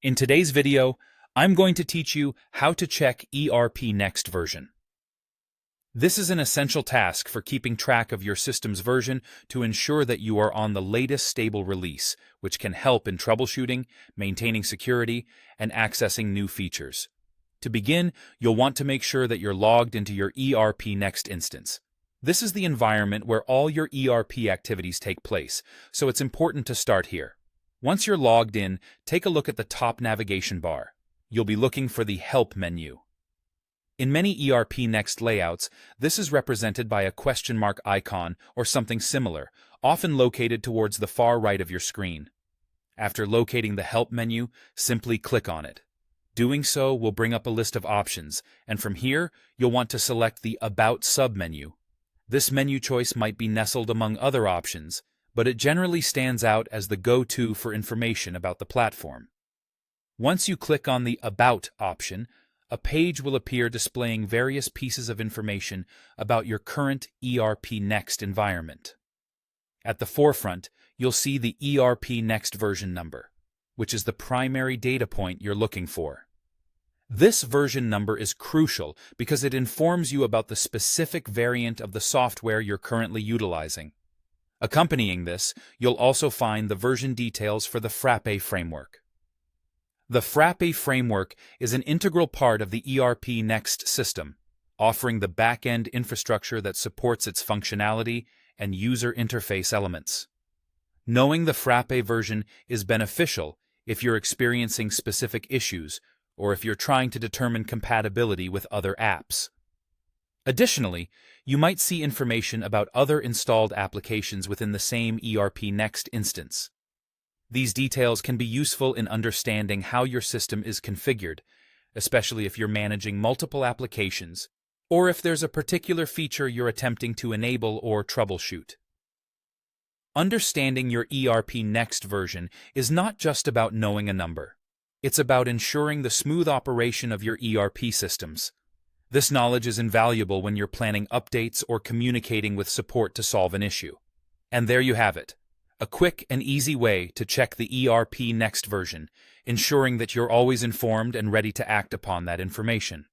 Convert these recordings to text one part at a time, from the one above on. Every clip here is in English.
In today's video, I'm going to teach you how to check ERPNext version. This is an essential task for keeping track of your system's version to ensure that you are on the latest stable release, which can help in troubleshooting, maintaining security, and accessing new features. To begin, you'll want to make sure that you're logged into your ERPNext instance. This is the environment where all your ERP activities take place, so it's important to start here. Once you're logged in, take a look at the top navigation bar. You'll be looking for the Help menu. In many ERPNext layouts, this is represented by a question mark icon or something similar, often located towards the far right of your screen. After locating the Help menu, simply click on it. Doing so will bring up a list of options, and from here, you'll want to select the About submenu. This menu choice might be nestled among other options, but it generally stands out as the go-to for information about the platform. Once you click on the About option, a page will appear displaying various pieces of information about your current ERPNext environment. At the forefront, you'll see the ERPNext version number, which is the primary data point you're looking for. This version number is crucial because it informs you about the specific variant of the software you're currently utilizing. Accompanying this, you'll also find the version details for the Frappe framework. The Frappe framework is an integral part of the ERPNext system, offering the back-end infrastructure that supports its functionality and user interface elements. Knowing the Frappe version is beneficial if you're experiencing specific issues or if you're trying to determine compatibility with other apps. Additionally, you might see information about other installed applications within the same ERPNext instance. These details can be useful in understanding how your system is configured, especially if you're managing multiple applications or if there's a particular feature you're attempting to enable or troubleshoot. Understanding your ERPNext version is not just about knowing a number. It's about ensuring the smooth operation of your ERP systems. This knowledge is invaluable when you're planning updates or communicating with support to solve an issue. And there you have it, a quick and easy way to check the ERPNext version, ensuring that you're always informed and ready to act upon that information.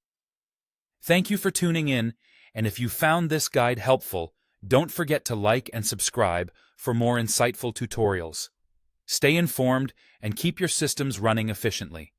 Thank you for tuning in, and if you found this guide helpful, don't forget to like and subscribe for more insightful tutorials. Stay informed and keep your systems running efficiently.